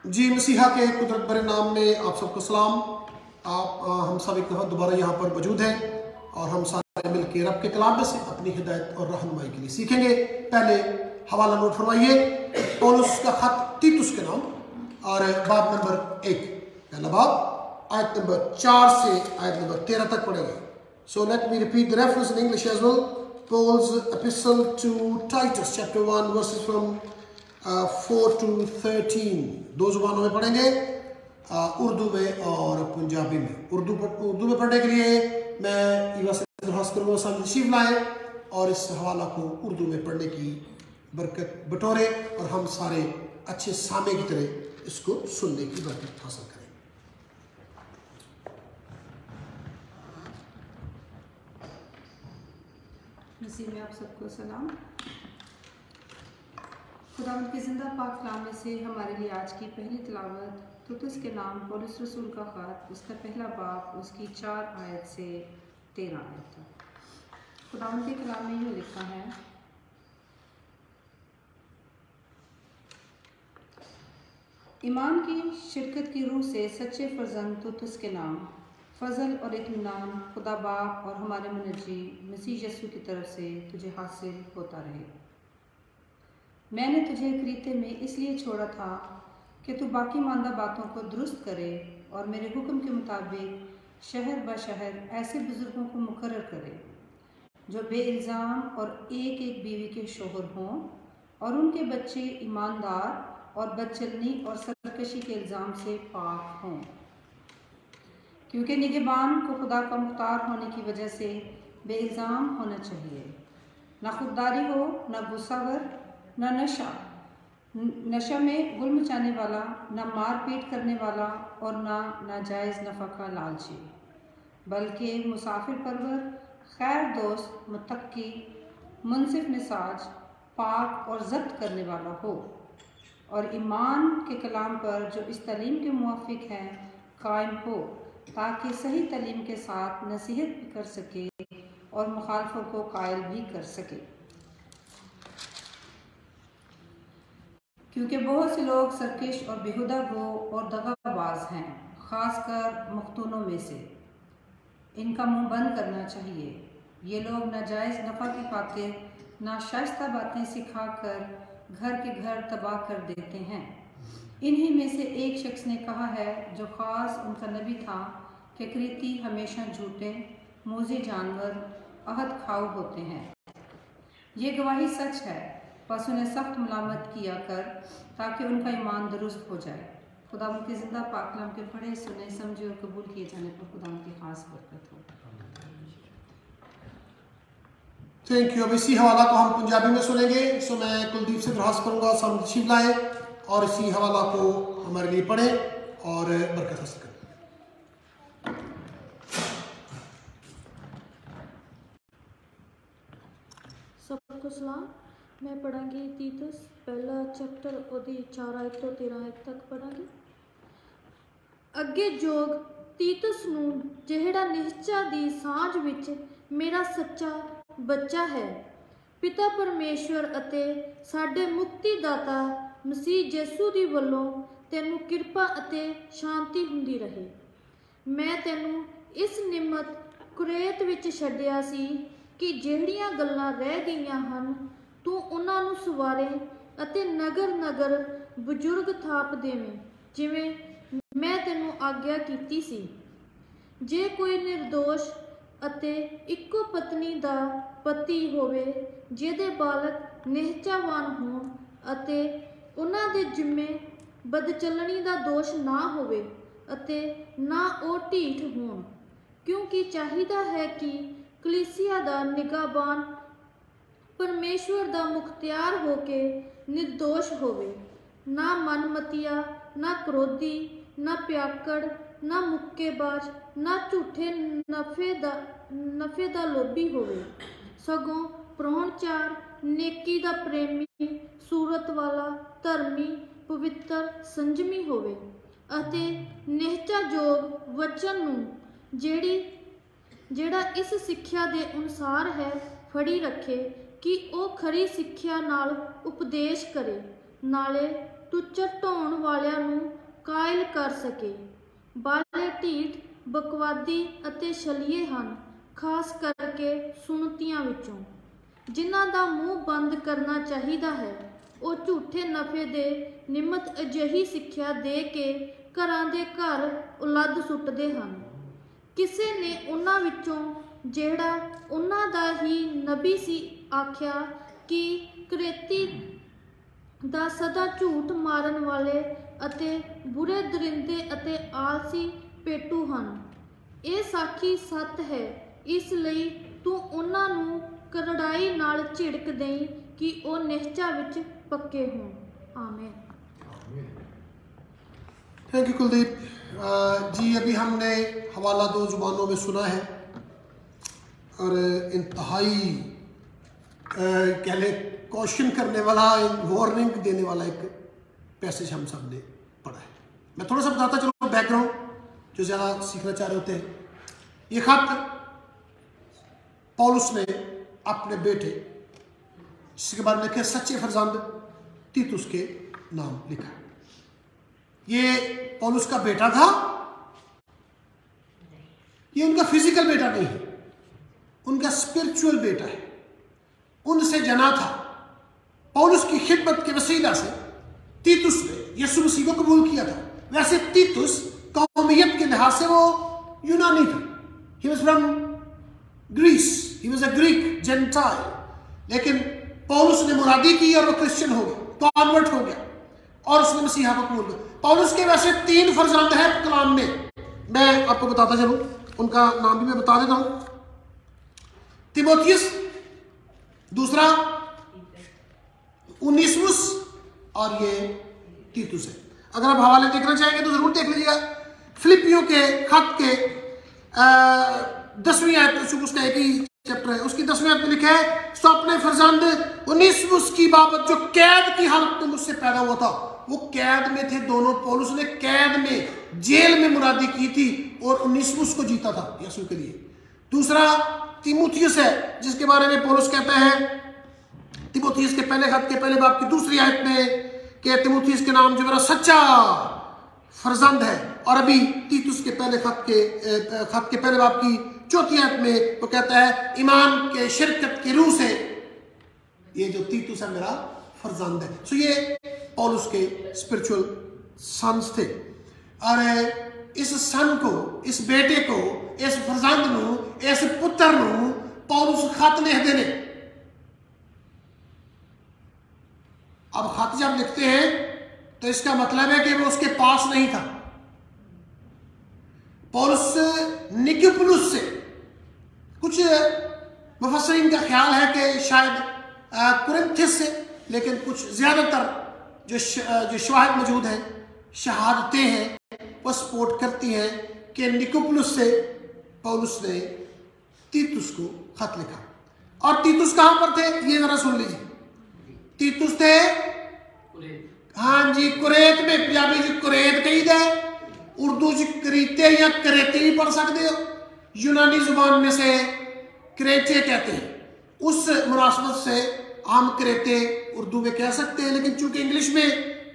जी मसीहा के कुदरत भरे नाम में आप सबको सलाम। हम सब एक दफ़ा दोबारा यहाँ पर मौजूद हैं और हम सारे मिलकर रब के कलाम में से अपनी हिदायत और रहनुमाई के लिए सीखेंगे। पहले हवाला नोट फरमाइए, पौलुस का खत तीतुस के नाम और बाब नंबर 1, पहला बाब आयत नंबर 4 से आयत नंबर 13 तक पढ़ेंगे। So let me repeat the reference in English as well. Paul's epistle to Titus chapter 1 verses from 4 to 13 दो जुबानों में पढ़ेंगे, उर्दू में और पंजाबी में। उर्दू में पढ़ने के लिए मैं ईवा से दरख्वास्त करूँगा सामने तशरीफ लाए और इस हवाला को उर्दू में पढ़ने की बरकत बटोरे और हम सारे अच्छे सामे की तरह इसको सुनने की बरकत हासिल करें। मसीह में आप सबको सलाम। खुदावंद के ज़िंदा पाक कलाम में से हमारे लिए आज की पहली तिलावत तीतुस के नाम पौलुस रसूल का ख़त, उसका पहला बाब, उसकी 4 आयत से 13 आयत तक। खुदावंद के कलाम में यूँ लिखा है, ईमान की शिरकत की रूह से सच्चे फर्जंद तीतुस के नाम, फजल और इत्मीनान खुदा बाप और हमारे मुनज्जी मसीह यस्सु की तरफ से तुझे हासिल होता रहे। मैंने तुझे क्रीते में इसलिए छोड़ा था कि तू बाकी मानदा बातों को दुरुस्त करे और मेरे हुक्म के मुताबिक शहर ब शहर ऐसे बुजुर्गों को मुकर्रर करे जो बेइल्ज़ाम और एक एक बीवी के शोहर हों और उनके बच्चे ईमानदार और बदचलनी और सरकशी के इल्ज़ाम से पाक हों, क्योंकि निगहबान को खुदा का मुख्तार होने की वजह से बेइल्ज़ाम होना चाहिए। न खुददारी हो, न गुस्सावर, न नशा में गुल मचाने वाला, न मार पीट करने वाला और न नाजायज़ नफ़ा का लालची, बल्कि मुसाफिर परवर, खैर दोस्त, मुत्तकी, मुनसिफ मिजाज, पाक और ज़ब्त करने वाला हो और ईमान के कलाम पर जो इस तालीम के मुवाफिक हैं कायम हो, ताकि सही तालीम के साथ नसीहत भी कर सके और मुखालफों को कायल भी कर सके। क्योंकि बहुत से लोग सरकश और बेहुदा गो और दगाबाज हैं, ख़ासकर मख्तूनों में से। इनका मुंह बंद करना चाहिए। ये लोग नाजायज़ नफ़ा की खातिर नाशाइस्ता बातें सिखा कर घर के घर तबाह कर देते हैं। इन्हीं में से एक शख्स ने कहा है, जो ख़ास उनका नबी था, कि क्रीती हमेशा झूठे, मूज़े जानवर, अहद खाऊ होते हैं। ये गवाही सच है, बस उन्हें सख्त मलामत किया कर ताकि उनका ईमान दुरुस्त हो जाए। खुदा उनके ज़िंदा पाक कलाम के पढ़े, सुने, समझे और कबूल किए जाने पर खुदा उनकी ख़ास बरकत हो। Thank you. अब इसी हवाला को हम पंजाबी में सुनेंगे। सो मैं कुलदीप से दरख्वास्त करूँगा सामने तशरीफ लाए और इसी हवाला को हमारे लिए पढ़े और बरकत हासिल करें। सबको सलाम। मैं पढ़ांगी तीतुस पहला चैप्टर ओदी 4 आयत तो 13 आयत तक पढ़ांगी। अगे जोग तीतुस नूं ਜਿਹੜਾ ਨਿਹਚਾ ਦੀ ਸਾਂਝ ਵਿੱਚ ਮੇਰਾ ਸੱਚਾ ਬੱਚਾ ਹੈ, ਪਿਤਾ ਪਰਮੇਸ਼ਵਰ ਅਤੇ ਸਾਡੇ ਮੁਕਤੀਦਾਤਾ ਮਸੀਹ ਯਿਸੂ ਦੀ ਵੱਲੋਂ ਤੈਨੂੰ ਕਿਰਪਾ ਅਤੇ ਸ਼ਾਂਤੀ ਹੁੰਦੀ ਰਹੇ। ਮੈਂ ਤੈਨੂੰ ਇਸ ਨਿਮਤ ਕੁਰੇਤ ਵਿੱਚ ਛੱਡਿਆ ਸੀ ਕਿ ਜਿਹੜੀਆਂ ਗੱਲਾਂ ਰਹਿ ਗਈਆਂ ਹਨ ਤੂੰ ਉਹਨਾਂ ਨੂੰ ਸਵਾਰੇ ਅਤੇ ਨਗਰ ਨਗਰ ਬਜ਼ੁਰਗ ਥਾਪ ਦੇਵੇਂ, ਜਿਵੇਂ ਮੈਂ ਤੈਨੂੰ ਆਗਿਆ ਕੀਤੀ ਸੀ। ਜੇ ਕੋਈ ਨਿਰਦੋਸ਼ ਅਤੇ ਇੱਕੋ ਪਤਨੀ ਦਾ ਪਤੀ ਹੋਵੇ, ਜਿਹਦੇ ਬਾਲਕ ਨਿਹਚਾਵਾਨ ਹੋਣ ਅਤੇ ਉਹਨਾਂ ਦੇ ਜਿੰਮੇ ਬਦਚਲਣੀ ਦਾ ਦੋਸ਼ ਨਾ ਹੋਵੇ ਅਤੇ ਨਾ ਉਹ ਢੀਠ ਹੋਣ, ਕਿਉਂਕਿ ਚਾਹੀਦਾ ਹੈ ਕਿ ਕਲੀਸਿया ਦਾ ਨਿਗਾਹਬਾਨ परमेश्वर ਦਾ ਮੁਖਤਿਆਰ ਹੋ ਕੇ निर्दोष ਹੋਵੇ, ਨਾ ਮਨਮਤੀਆ, ਨਾ ਕ੍ਰੋਧੀ, ਨਾ ਪਿਆਕੜ, ਨਾ ਮੁੱਕੇਬਾਜ਼, ਨਾ ਝੂਠੇ ਨਫੇ ਦਾ ਲੋਭੀ ਹੋਵੇ, ਸਗੋਂ ਪ੍ਰਾਹੁਣਚਾਰ, ਨੇਕੀ ਦਾ ਪ੍ਰੇਮੀ, ਸੂਰਤ ਵਾਲਾ, ਧਰਮੀ, ਪਵਿੱਤਰ, ਸੰਜਮੀ ਹੋਵੇ ਅਤੇ ਨਿਹਚਾਯੋਗ ਵਚਨ ਨੂੰ ਜਿਹੜਾ ਇਸ ਸਿੱਖਿਆ ਦੇ ਅਨੁਸਾਰ ਹੈ ਫੜੀ ਰੱਖੇ, ਕਿ ਉਹ ਖਰੀ ਸਿੱਖਿਆ ਨਾਲ ਉਪਦੇਸ਼ ਕਰੇ, ਨਾਲੇ ਟੁੱਚਰ ਢਾਉਣ ਵਾਲਿਆਂ ਨੂੰ ਕਾਇਲ ਕਰ ਸਕੇ। ਬਾਲੇ ਢੀਠ, ਬਕਵਾਦੀ ਅਤੇ ਛਲੀਏ ਹਨ, ਖਾਸ ਕਰਕੇ ਸੁਣਤੀਆਂ ਵਿੱਚੋਂ। ਜਿਨ੍ਹਾਂ ਦਾ ਮੂੰਹ ਬੰਦ ਕਰਨਾ ਚਾਹੀਦਾ ਹੈ, ਉਹ ਝੂਠੇ ਨਫੇ ਦੇ ਨਿਮਤ ਅਜਿਹੀ ਸਿੱਖਿਆ ਦੇ ਕੇ ਘਰਾਂ ਦੇ ਘਰ ਉਲੱਦ ਸੁੱਟਦੇ ਹਨ। ਕਿਸੇ ਨੇ ਉਹਨਾਂ ਵਿੱਚੋਂ, ਜਿਹੜਾ ਉਹਨਾਂ ਦਾ ਹੀ ਨਬੀ ਸੀ, ਆਖਿਆ ਕਿ ਕਰੇਤੀ ਦਾ ਸਦਾ ਝੂਠ ਮਾਰਨ ਵਾਲੇ ਅਤੇ ਬੁਰੇ ਦਰਿੰਦੇ ਅਤੇ ਆਲਸੀ ਪੇਟੂ ਹਨ। ਇਹ ਸਾਖੀ ਸੱਤ ਹੈ, ਇਸ ਲਈ ਤੂੰ ਉਹਨਾਂ ਨੂੰ ਕਰੜਾਈ ਨਾਲ ਝਿੜਕ ਦੇਈਂ ਕਿ ਉਹ ਨਿਹਚਾ ਵਿੱਚ ਪੱਕੇ ਹੋਣ। आमीन। थैंक यू कुलदीप जी। अभी हमने हवाला 2 जुबानों में सुना है और इंतहाई कह लें क्वेश्चन करने वाला, वार्निंग देने वाला एक पैसेज हम सब ने पढ़ा है। मैं थोड़ा सा बताता चलूँ बैकग्राउंड जो ज़्यादा सीखना चाह रहे होते हैं। ये खत पौलुस ने अपने बेटे, जिसके बारे में लिखे सच्चे फरजंद तीतुस के नाम लिखा। ये पौलुस का बेटा था, ये उनका फिजिकल बेटा नहीं है, उनका स्पिरिचुअल बेटा है। उनसे जना था। पौलुस की खिदमत के वसीला से तीतुस ने यीशु मसीह को कबूल किया था। वैसे तीतुस कौमियत के लिहाज से वो यूनानी था। He was from Greece, he was a Greek gentile. लेकिन पौलुस ने मुरादी की और वो क्रिश्चियन हो गया, कॉन्वर्ट हो गया और उसने मसीहा को कबूल किया। पौलुस के वैसे 3 फरजंद हैं कलाम में, मैं आपको बताता चलूं, उनका नाम भी मैं बता देता हूं। तिमोथियस, दूसरा उनीसमुस और ये तीतुस है। अगर आप हवाले देखना चाहेंगे तो जरूर देख लीजिएगा। फिलिपियों के खत के 10वीं आयत, चूंकि उसका एक ही चैप्टर है, उसकी 10वीं आयत में लिखा है, सो अपने फरजंद उनीसमुस की बाबत जो कैद की हालत में मुझसे पैदा हुआ था। वो कैद में थे दोनों। पौलुस ने कैद में, जेल में मुरादी की थी और उनीसमुस को जीता था यीशु के लिए। दूसरा तिमोथियस है, जिसके बारे में पौलुस कहता है तिमोथियस के पहले खत के पहले बाब की 2री आयत में कि तिमोथियस के नाम जो मेरा सच्चा फरजंद है। और अभी तीतुस के पहले खत के पहले बाब की 4री आयत में वो कहता है, ईमान के शिरकत की रूह से ये जो तीतुस है मेरा फरजंद है। सो ये पौलुस के स्पिरिचुअल सन्स थे। और इस सन को, इस बेटे को, इस फरजंद नू, इस पुत्र नू पौलुस खत लिख देने। अब खत जब लिखते हैं तो इसका मतलब है कि वो उसके पास नहीं था। पौलुस निकुपुलुस से, कुछ मुफस्सिरीन का ख्याल है कि शायद कुरिन्थिस से, लेकिन कुछ ज़्यादातर जो शवाहिद मौजूद हैं, शहादतें हैं, वो सपोर्ट करती हैं कि निकुपुलुस से पौलुस ने तीतुस को खत लिखा। और तीतुस कहाँ पर थे ये जरा सुन लीजिए। तीतुस थे, हाँ जी, कुरैत में। पंजाबी जी कुरैत कही दे, उर्दू जी करीते या करेते भी पढ़ सकते हो। यूनानी जुबान में से क्रेते कहते हैं। उस मुनासबत से हम क्रेते उर्दू में कह सकते हैं, लेकिन चूंकि इंग्लिश में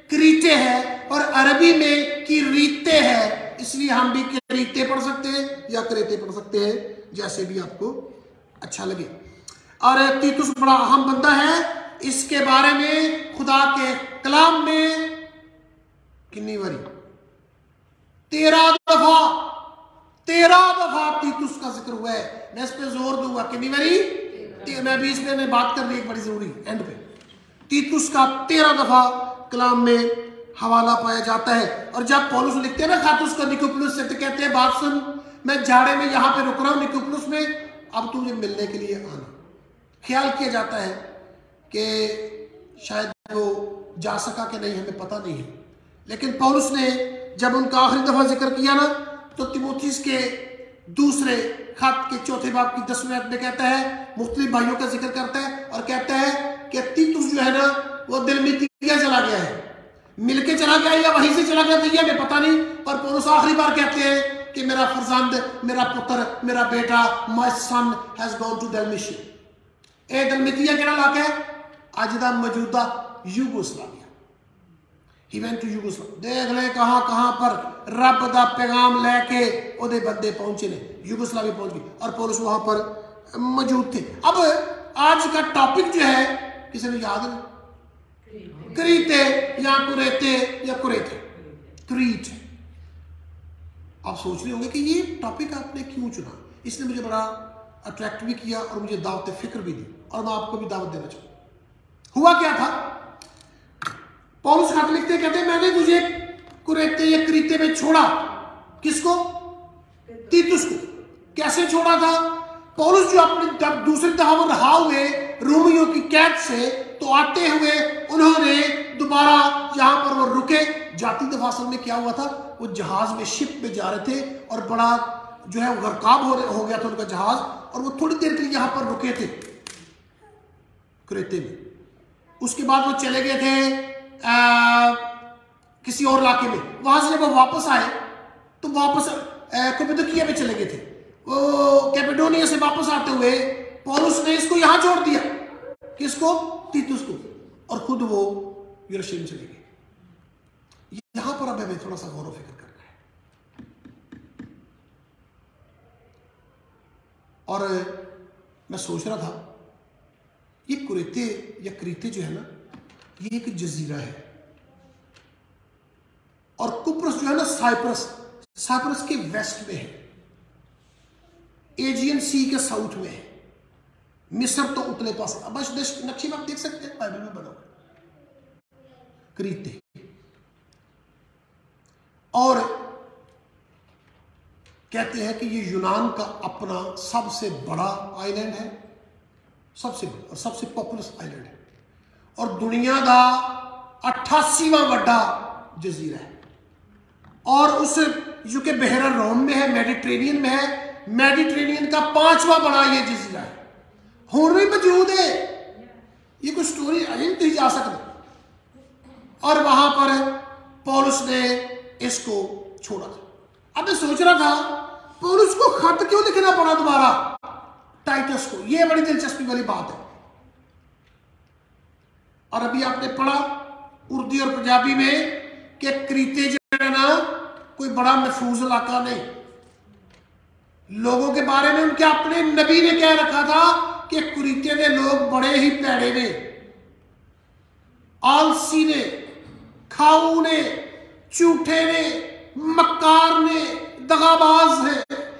क्रीटे है और अरबी में किरीते है, इसलिए हम भी क्रीते पढ़ सकते हैं या क्रेते पढ़ सकते हैं, जैसे भी आपको अच्छा लगे। और तीतुस बड़ा अहम बंदा है। इसके बारे में खुदा के कलाम में कितनी बारी 13 दफा तीतुस का जिक्र हुआ है। मैं इस पे जोर दूंगा, कितनी बारी? मैं भी इस पे बात करनी एक बड़ी जरूरी एंड पे। तीतुस का 13 दफा कलाम में हवाला पाया जाता है। और जब पौलुस लिखते हैं ना खातुस को निकुपुलुस से, तो कहते हैं बात सुन, मैं जाड़े में यहाँ पे रुक रहा हूँ निकुपुलुस में, अब तुझे मिलने के लिए आना। ख्याल किया जाता है कि शायद वो जा सका कि नहीं, हमें पता नहीं है। लेकिन पौलुस ने जब उनका आखिरी दफा जिक्र किया ना, तो तिमोथियस के 2रे खत के 4थे बाब की 10वीं आयत में कहता है, मुख्तलिफ भाइयों का जिक्र करता है और कहता है कि तीतुस जो है ना, वो दिलमितिया चला गया है। मिलके चला गया या वहीं से चला गया, तो ये हमें पता नहीं। पर पौलुस आखिरी बार कहते हैं कि मेरा फरजंद, मेरा पुत्र, मेरा बेटा, my son has gone to Dalmatia. ए दलमितिया केड़ा इलाका है? अज दा मौजूदा Yugoslavia. He went to Yugoslavia. देख ले कहां कहां पर रब दा पैगाम लेके ओदे बंदे पहुंचे ने, यूगोस्लाविया पहुंच गए और पौलुस वहां पर मौजूद थे। अब आज का टॉपिक जो है किसी ने याद है? क्रीते या कुरेते या कुरेते, क्रीट। आप सोच रहे होंगे कि ये टॉपिक आपने क्यों चुना। इसने मुझे बड़ा अट्रैक्ट भी किया और मुझे दावत फिक्र भी दी, और मैं आपको भी दावत देना चाहूँ। हुआ क्या था, पौलुस खत लिखते कहते मैंने तुझे कुरेते या क्रीते में छोड़ा। किसको? तीतुस को। कैसे छोड़ा था? पौलुस जो अपने दूसरी दफा वो रहा हुए रोमियों की कैद से, तो आते हुए उन्होंने दोबारा यहाँ पर वो रुके। जाती दफा असल में क्या हुआ था, वो जहाज में शिप में जा रहे थे और बड़ा जो है गरकाब हो गया था उनका जहाज, और वो थोड़ी देर के लिए यहाँ पर रुके थे क्रेते में। उसके बाद वो चले गए थे किसी और इलाके में। वहां से जब वो वापस आए तो वापस कैपेडोकिया में चले गए थे। वो कैपेडोनिया से वापस आते हुए पौलुस ने इसको यहां छोड़ दिया। किसको? तीतुस को, और खुद वो यरूशलेम चले गए। यहां पर अब हमें थोड़ा सा गौर फिक्र करना है। और मैं सोच रहा था ये कुरेते या क्रीते जो है ना, ये एक जजीरा है, और कुप्रोस जो है ना साइप्रस के वेस्ट में है, एजियन सी के साउथ में है, मिस्र तो उतले पास। अब नक्शे में आप देख सकते हैं, बाइबल में बना हुआ क्रीते। और कहते हैं कि ये यूनान का अपना सबसे बड़ा आइलैंड है, सबसे बड़ा और सबसे पॉपुलस आइलैंड है, और दुनिया का 88वां बड़ा जजीरा है। और उस जो कि बहरा रोम में है, मेडिटेरेनियन में है, मेडिटेरेनियन का 5वां बड़ा ये जजीरा है। होर भी मौजूद है, ये कोई स्टोरी अभी नहीं जा सकती। और वहां पर पौलुस ने इसको छोड़ा था। अब मैं सोच रहा था पौलुस को खत क्यों लिखना पड़ा दोबारा टाइटस को, ये बड़ी दिलचस्पी वाली बात है। और अभी आपने पढ़ा उर्दू और पंजाबी में कि क्रीते जो है ना कोई बड़ा महफूज इलाका नहीं। लोगों के बारे में उनके अपने नबी ने कह रखा था कि क्रीते के लोग बड़े ही पैड़े ने, आलसी ने, खाऊ ने, झूठे ने, मक्कार ने, दगाबाज है।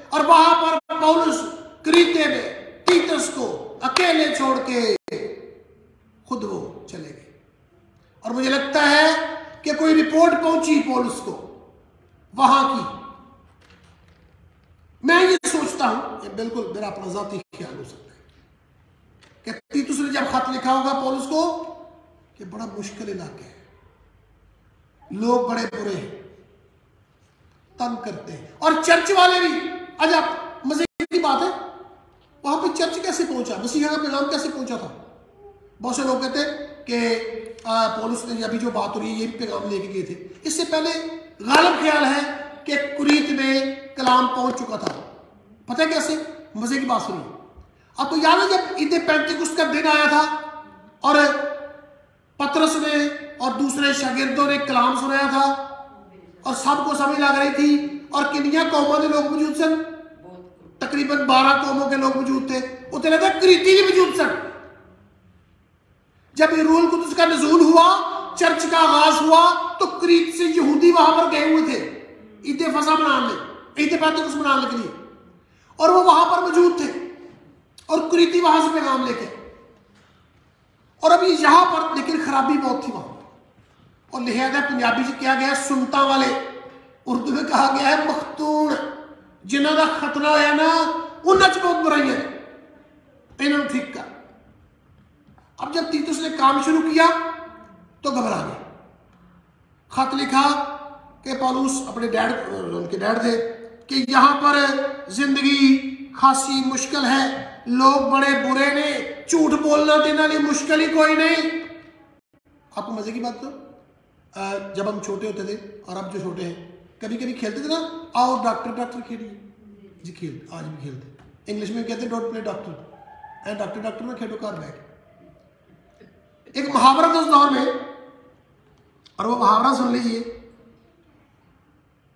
और वहां पर पौलुस क्रीते में तीतस को अकेले छोड़ के खुद वो चले गए। और मुझे लगता है कि कोई रिपोर्ट पहुंची पौलुस को वहां की। मैं ये सोचता हूं, ये बिल्कुल मेरा अपना जाती ख्याल हो सकता है कि तीतुस ने जब खत लिखा होगा पौलुस को कि बड़ा मुश्किल इलाके है, लोग बड़े बुरे हैं, तंग करते हैं, और चर्च वाले भी। आज आप मजे की बात है, वहां पे चर्च कैसे पहुंचा, मसीहा का पैगाम कैसे पहुंचा था। बहुत से लोग कहते हैं कि पौलुस ने अभी जो बात हो रही है ये पैगाम लेके गए थे। इससे पहले गालिब ख्याल है कि कुरीत में कलाम पहुंच चुका था। पता है कैसे? मजे की बात सुनिए। आपको याद है जब ईद पेंतिकुस्त का दिन आया था और पतरस ने और दूसरे शागिर्दों ने कलाम सुनाया था और सबको समझ लग रही थी, और किन्निया कौमों के लोग मौजूद सन, तकरीबन 12 कौमों के लोग मौजूद थे। उतने तक क्रीती भी मौजूद सन। जब रूहुल कुद्दुस का नज़ूल हुआ, चर्च का आगाज हुआ, तो क्रीत से यहूदी वहां पर गए हुए थे ईद फसा मनाने, ईद पेंतिकुस्त मनाने के लिए, और वो वहां पर मौजूद थे और क्रीती वहां से पैगाम लेके। और अभी यहां पर लेकिन खराबी बहुत थी वहां, और लिहाजा पंजाबी से किया गया सुनता वाले, उर्दू में कहा गया है मखतून, जिन्हों का खतना होया ना उन्हें बहुत बुराइयां इन्होंने ठीक कर। अब जब तीतुस ने काम शुरू किया तो घबरा गए। खत लिखा कि पौलुस अपने उनके डैड थे कि यहां पर जिंदगी खासी मुश्किल है, लोग बड़े बुरे ने, झूठ बोलना देना नहीं, मुश्किल ही कोई नहीं। आपको मजे की बात तो जब हम छोटे होते थे और अब जो छोटे हैं, कभी कभी खेलते थे ना, आओ डॉक्टर खेलिए जी, खेल आज भी खेलते। इंग्लिश में कहते हैं डोंट प्ले डॉक्टर, डॉक्टर ना खेलो कार बैठ। एक मुहावरा था उस दौर में, और वो मुहावरा सुन लीजिए,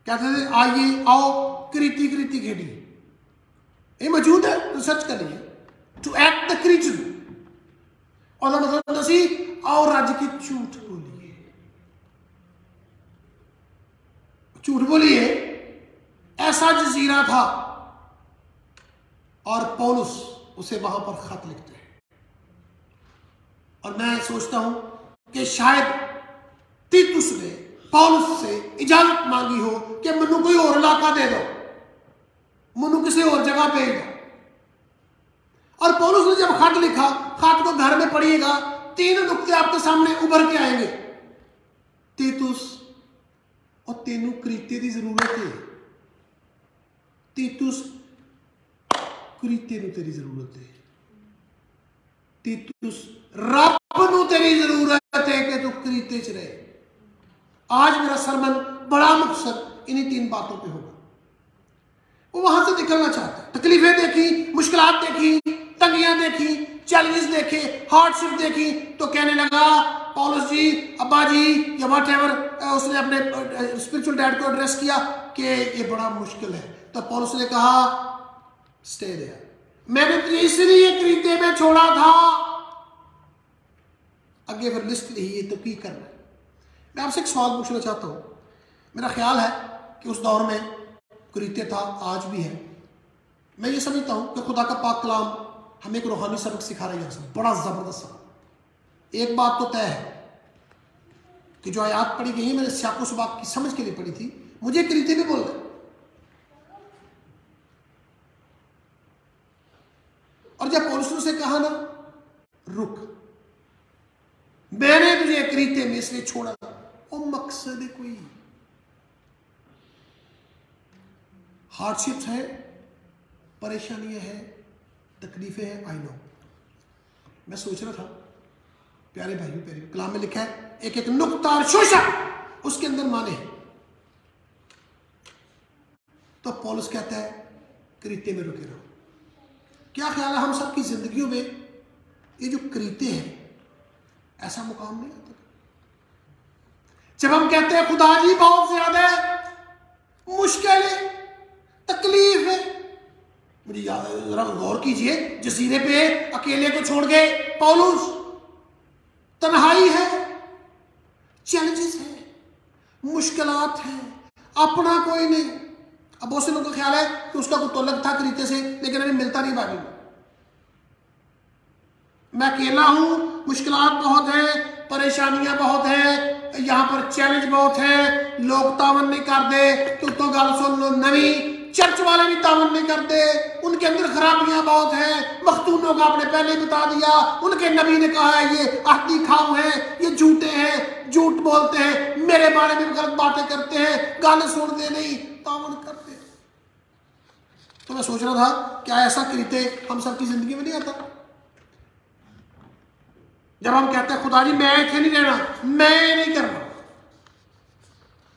कहते थे आइए आओ कृति कृति खेड़ी, ये मौजूद है, रिसर्च कर लीजिए। टू एक्ट द क्रीचर, और मतलब दसी आओ राज्य की झूठ बोलिए, झूठ बोलिए। ऐसा जजीरा था और पौलुस उसे वहां पर खत लिखते हैं। और मैं सोचता हूं कि शायद तीतुस ने पौलुस से इजाजत मांगी हो कि मनु कोई और इलाका दे दो, मनु किसी और जगह भेज दो। और पौलुस ने जब खत लिखा, खत को घर में पढ़िएगा, 3 नुक्ते आपके सामने उभर के आएंगे। तीतुस और तेनू क्रीते की जरूरत है, तीतुस क्रीते नू तेरी जरूरत है, तीतुस रब नू तेरी जरूरत है कि तू क्रीते च रहे। आज मेरा सरमन बड़ा मकसद इन्हीं 3 बातों पे होगा। वो वहां से निकलना चाहता है। तकलीफें देखी, मुश्किलात देखी, तंगियां देखी, चैलेंजेस देखे, हार्डशिप देखी, तो कहने लगा पौलुस जी, अब्बा जी या वट एवर, उसने अपने स्पिरिचुअल डैड को एड्रेस किया कि ये बड़ा मुश्किल है। तो पौलुस ने कहा स्टे देयर, मैंने तुझे इसलिए क्रीते में छोड़ा था। आगे फिर लिस्ट ली है, तो की करना है। मैं आपसे एक सवाल पूछना चाहता हूं। मेरा ख्याल है कि उस दौर में क्रीते था, आज भी है। मैं ये समझता हूं कि खुदा का पाक कलाम हमें एक रूहानी सबक सिखा रहा है, यहाँ से बड़ा जबरदस्त सबक। एक बात तो तय है कि जो आयात पढ़ी गई है, मैंने स्याको सबाक की समझ के लिए पढ़ी थी, मुझे क्रीते में बोल रहे। और जब पौलुस ने कहा ना रुक, मैंने तुझे क्रीते में इसलिए छोड़ा, वो मकसद है कोई हार्डशिप्स है, परेशानियां हैं, तकलीफें हैं, आई नो। मैं सोच रहा था प्यारे भाइयों, प्यारे कलाम में लिखा है एक एक नुक्ता और शोषक उसके अंदर माने हैं। तो पौलुस कहता है क्रीते में रुके रहो। क्या ख्याल है हम सबकी जिंदगियों में ये जो क्रीते हैं, ऐसा मुकाम नहीं आता? जब हम कहते हैं खुदा जी बहुत ज्यादा मुश्किल है, तकलीफ है, मुझे याद है, जरा गौर कीजिए, जजीरे पे अकेले को छोड़ गए पौलुस, तन्हाई है, चैलेंजेस है, मुश्किलात है, अपना कोई नहीं। अब बहुत से लोगों का ख्याल है कि उसका कोई तल्लुक था क्रीते से, लेकिन अभी मिलता नहीं बाइबल में। मैं अकेला हूं, मुश्किलात बहुत है, परेशानियां बहुत है, यहां पर चैलेंज बहुत है, लोग तावन नहीं कर दे, तो गल सुन लो नवी, चर्च वाले भी तावन नहीं करते, उनके अंदर खराबियां बहुत हैं, मखतूनों का आपने पहले बता दिया, उनके नबी ने कहा है ये अहदी खाम है, ये झूठे हैं, झूठ बोलते हैं, मेरे बारे में गलत बातें करते हैं, गाने सुनते नहीं, तावन करते। तो मैं सोच रहा था क्या ऐसा क्रीते हम सबकी जिंदगी में नहीं आता? जब हम कहते हैं खुदा जी मैं इतने नहीं रहना, मैं नहीं करना,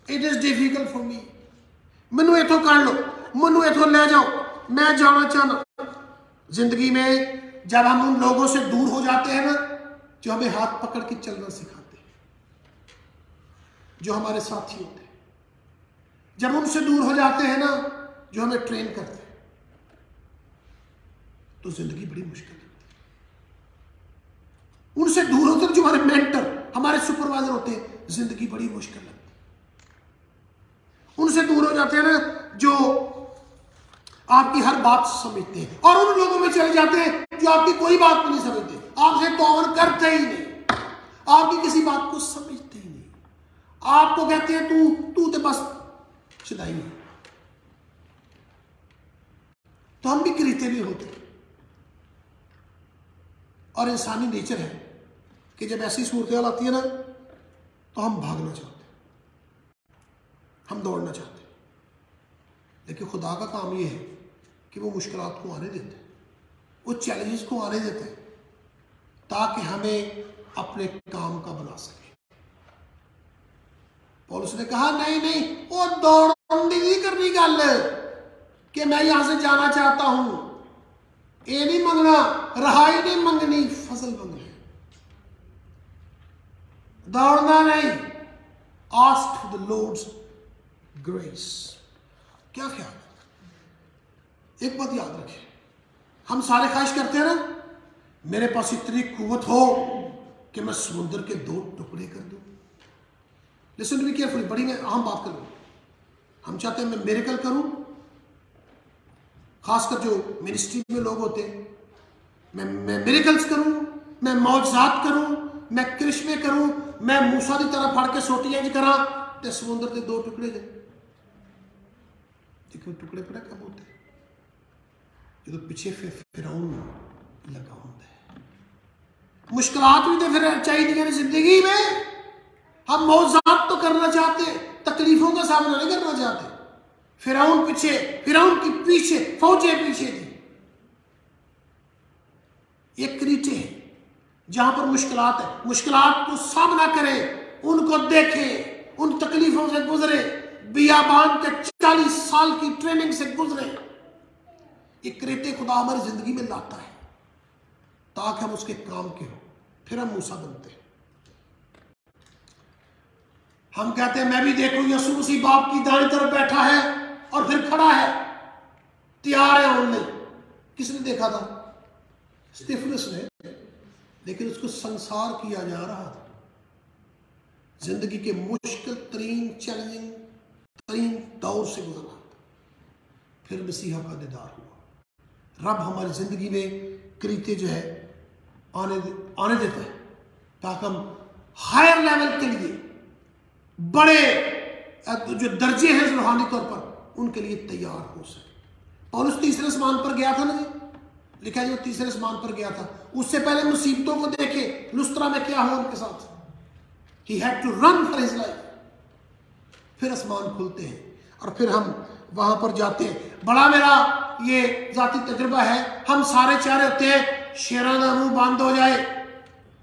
it is difficult for me, मैनू इथों कर लो, मैनू इथों ले जाओ, मैं जाना चाहना। जिंदगी में जब हम उन लोगों से दूर हो जाते हैं ना जो हमें हाथ पकड़ के चलना सिखाते हैं, जो हमारे साथी होते हैं, जब उनसे दूर हो जाते हैं ना जो हमें ट्रेन करते हैं, तो जिंदगी बड़ी मुश्किल है। उनसे दूर होते हैं जो हमारे मेंटर, हमारे सुपरवाइजर होते हैं, जिंदगी बड़ी मुश्किल लगती है। उनसे दूर हो जाते हैं ना जो आपकी हर बात समझते हैं, और उन लोगों में चले जाते हैं जो आपकी कोई बात नहीं समझते, आपसे तौर करते ही नहीं, आपकी किसी बात को समझते ही नहीं, आपको कहते हैं तू तो बस चिदाई है। तो हम भी क्रीते नहीं होते, और इंसानी नेचर है कि जब ऐसी सूरत आती है ना तो हम भागना चाहते हैं, हम दौड़ना चाहते हैं। लेकिन खुदा का काम ये है कि वो मुश्किलात को आने देते हैं, वो चैलेंजेस को आने देते हैं, ताकि हमें अपने काम का बना सके। पौलुस ने कहा नहीं वो दौड़ नहीं करनी गल कि मैं यहां से जाना चाहता हूं, ये नहीं मंगना, रहाई नहीं मंगनी, फसल मंगनी, दौड़ना नहीं, asked for the Lord's grace. क्या ख्याल है? एक बात याद रखें, हम सारे ख्वाहिश करते हैं ना, मेरे पास इतनी कुव्वत हो कि मैं समुद्र के 2 टुकड़े कर दूं। लिसन टू मी केयरफुली, बड़ी मैं अहम बात करूं। हम चाहते हैं मैं मिरेकल करूं, खासकर जो मिनिस्ट्री में लोग होते हैं, मैं मिरेकल्स करूं, मैं मौजज़ात करूं, मैं करिश्मे करूं, मैं मूसा की तरह फड़ के सोटी इंज करा ते समुद्र के 2 टुकड़े दे। देखो टुकड़े पड़ा कब होते हैं? जो पिछे फिरौन लगा होता है। मुश्किलात भी तो फिर चाहिए जिंदगी में। हम मौजज़ात तो करना चाहते, तकलीफों का सामना नहीं करना चाहते। फिरौन की पीछे फौजें पीछे थी। ये क्रीटे हैं जहां पर मुश्किलात है, मुश्किलात को सामना करें, उनको देखें, उन तकलीफों से गुजरे, बियाबान के 40 साल की ट्रेनिंग से गुजरे। ये क्रेटे खुदा हमारी जिंदगी में लाता है ताकि हम उसके काम के हो, फिर हम मूसा बनते हैं। हम कहते हैं मैं भी देखूं यीशु मसीह बाप की दाईं तरफ बैठा है और फिर खड़ा है, तैयार है होने। किसने देखा था? स्टीफनस ने, लेकिन उसको संसार किया जा रहा था। जिंदगी के मुश्किल तरीन चैलेंजिंग तरीन दौर से गुजरा, फिर मसीहा का दीदार हुआ। रब हमारी जिंदगी में क्रीते जो है आने देता है ताकि हम हायर लेवल के लिए, बड़े जो दर्जे हैं रूहानी तौर पर, उनके लिए तैयार हो सके। पौलुस 3रे आसमान पर गया था ना जी, लिखा है वो 3रे आसमान पर गया था। उससे पहले मुसीबतों को देखे, लुस्त्रा में क्या हुआ उनके साथ। He had to run for his life। फिर आसमान खुलते हैं और फिर हम वहां पर जाते हैं। बड़ा मेरा ये जाती तजुर्बा है। हम सारे चाह रहे होते हैं शेरां दा मुंह बंद हो जाए,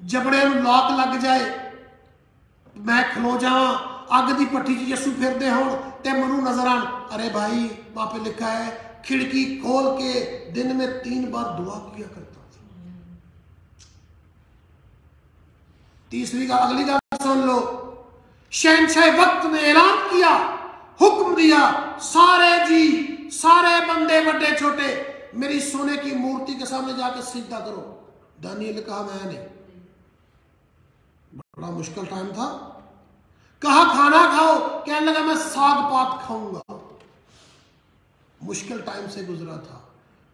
जबड़े में लॉक लग जाए, मैं खलो जावां, अग दी भट्टी च यीशु फिरदे होण ते मनु नजर आन। अरे भाई, वहां पे लिखा है खिड़की खोल के दिन में 3 बार दुआ किया करता था। तीसरी का अगली बात सुन लो। शहंशाह वक्त ने ऐलान किया, हुक्म दिया, सारे बंदे बड़े छोटे मेरी सोने की मूर्ति के सामने जाकर सिजदा करो। दानियल ने कहा मैं नहीं। बड़ा मुश्किल टाइम था। कहा खाना खाओ, कहने लगा मैं साग पात खाऊंगा। मुश्किल टाइम से गुजरा था।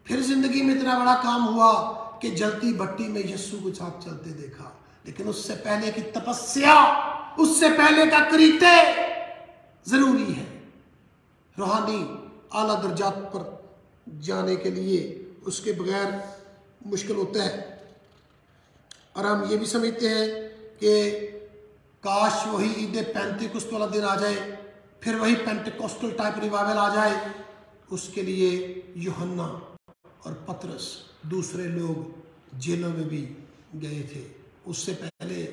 फिर जिंदगी में इतना बड़ा काम हुआ कि जलती भट्टी में यीशु को साथ चलते देखा। लेकिन उससे पहले की तपस्या, उससे पहले का करीते जरूरी है। रूहानी आला दर्जात पर जाने के लिए उसके बगैर मुश्किल होता है। और हम ये भी समझते हैं कि काश वही ईद पेंतिकुस्त वाला दिन आ जाए, फिर वही पेंटिकोस्टल टाइप रिवाइवल आ जाए। उसके लिए यूहन्ना और पतरस, दूसरे लोग जेलों में भी गए थे। उससे पहले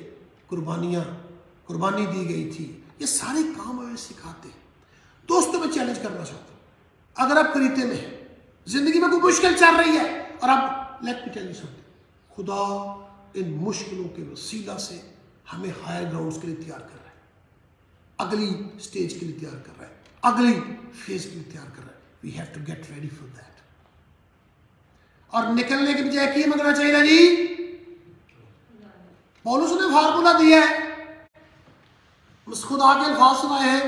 कुर्बानी दी गई थी। ये सारे काम हमें सिखाते हैं। दोस्तों, मैं चैलेंज करना चाहता हूँ, अगर आप करीते में हैं, जिंदगी में कोई मुश्किल चल रही है और आप let me tell you something, खुदा इन मुश्किलों के वसीला से हमें हायर ग्राउंड्स के लिए तैयार कर रहा है, अगली स्टेज के लिए तैयार कर रहा है, अगली फेज के लिए तैयार कर रहा है। We have to get ready for that. और निकलने के बजाय क्या मंगना चाहिए जी? पौलुस ने फार्मूला दिया है, खुदा के अल्फाज सुनाए हैं,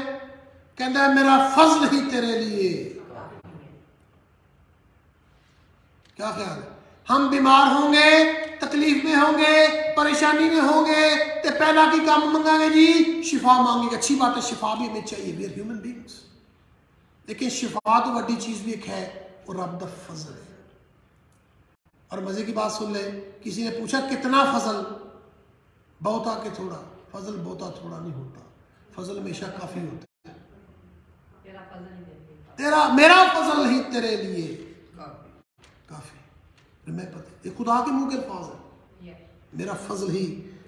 कहता है मेरा फजल ही तेरे लिए। क्या ख्याल है? हम बीमार होंगे, तकलीफ में होंगे, परेशानी में होंगे तो पहला की काम मंगांगे जी, शिफा मांगेंगे। अच्छी बात है, शिफा भी हमें चाहिए, वी आर ह्यूमन बीइंग्स। लेकिन शिफा तो बड़ी चीज भी एक है, और रब दा फजल है। और मजे की बात सुन ले, किसी ने पूछा कितना फजल? बहुता के थोड़ा। फजल बहुता थोड़ा नहीं होता, फजल हमेशा काफी होता है। मेरा फजल ही तेरे लिए काफी। मैं पता, ये खुदा के मुंह के अल्फाज है, मेरा फजल ही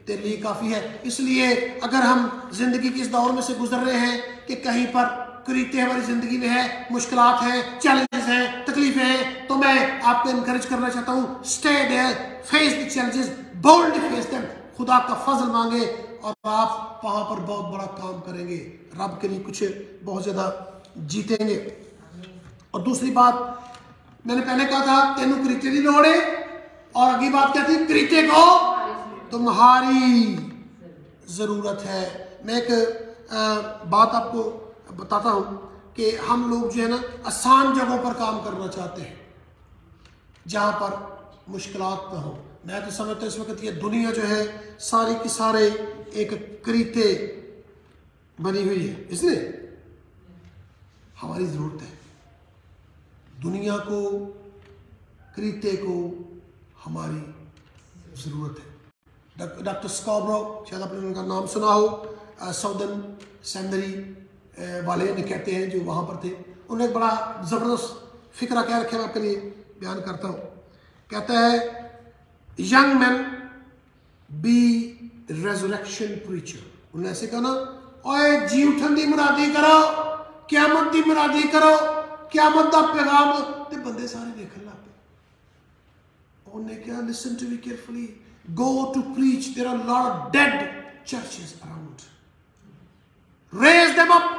तेरे लिए काफी है। इसलिए अगर हम जिंदगी के इस दौर में से गुजर रहे हैं कि कहीं पर करीते हमारी जिंदगी में है, मुश्किलात हैं, चैलेंजेस हैं, तकलीफें हैं, तो मैं आपको इनकरेज करना चाहता हूँ, stay there, face the challenges, boldly face them. खुदा का फजल मांगे और आप वहां पर बहुत बड़ा काम करेंगे, रब के लिए कुछ बहुत ज्यादा जीतेंगे। और दूसरी बात मैंने पहले कहा था, तेनू करीते की लोड़ है, और अगली बात क्या थी, करीते को तुम्हारी जरूरत है। मैं एक बात आपको बताता हूं कि हम लोग जो है ना आसान जगहों पर काम करना चाहते हैं जहां पर मुश्किलात ना हो। मैं तो समझता हूं इस वक्त ये दुनिया जो है सारी की सारे एक करीते बनी हुई है, इसलिए हमारी जरूरत है दुनिया को, करीते को हमारी जरूरत है। डॉक्टर स्कॉब्रो, शायद आपने उनका नाम सुना हो, साउदर्न सेमिनरी वाले ने कहते हैं जो वहाँ पर थे, उन्होंने एक बड़ा ज़बरदस्त फिक्रा क्या रखा, मैं आपके लिए बयान करता हूँ। कहता है, young man B resurrection preacher. उन्होंने ऐसे कहा ना, ओए जी उठन दी मुरादी करो, क्यामत दी मुरादी करो, क्यामत दा पैगाम, ते बंदे सारे देखने लग पे। उन्होंने क्या, listen to me carefully, go to preach, there are a lot of dead churches around, raise them up।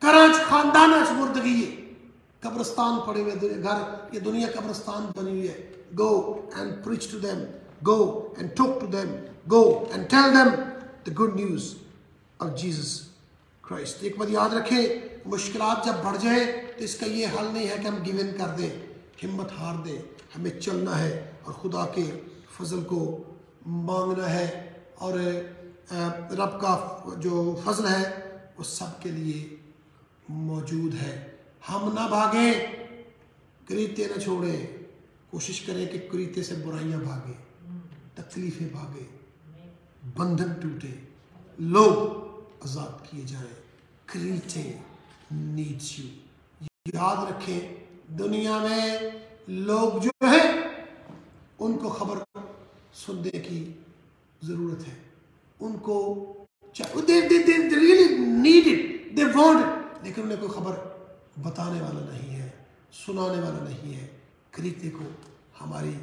कराच खानदान मुर्दगी है, कब्रिस्तान पड़े हुए घर, ये दुनिया कब्रिस्तान बनी हुई है। go and preach to them, go and talk to them, go and tell them the good news of Jesus Christ। एक बात याद रखें, मुश्किलात जब बढ़ जाए तो इसका ये हल नहीं है कि हम गिव इन कर दें, हिम्मत हार दें। हमें चलना है और खुदा के फजल को मांगना है, और रब का जो फजल है वो सबके लिए मौजूद है। हम ना भागें, करीते न छोड़ें, कोशिश करें कि करीते से बुराइयां भागें, तकलीफें भागें, बंधन टूटे, लोग आज़ाद किए जाएं। करीते नीड्स यू। याद रखें, दुनिया में लोग जो है उनको खबर सुनने की जरूरत है, उनको they really need it, they want it, लेकिन उन्हें कोई खबर बताने वाला नहीं है, सुनाने वाला नहीं है। करीते को हमारी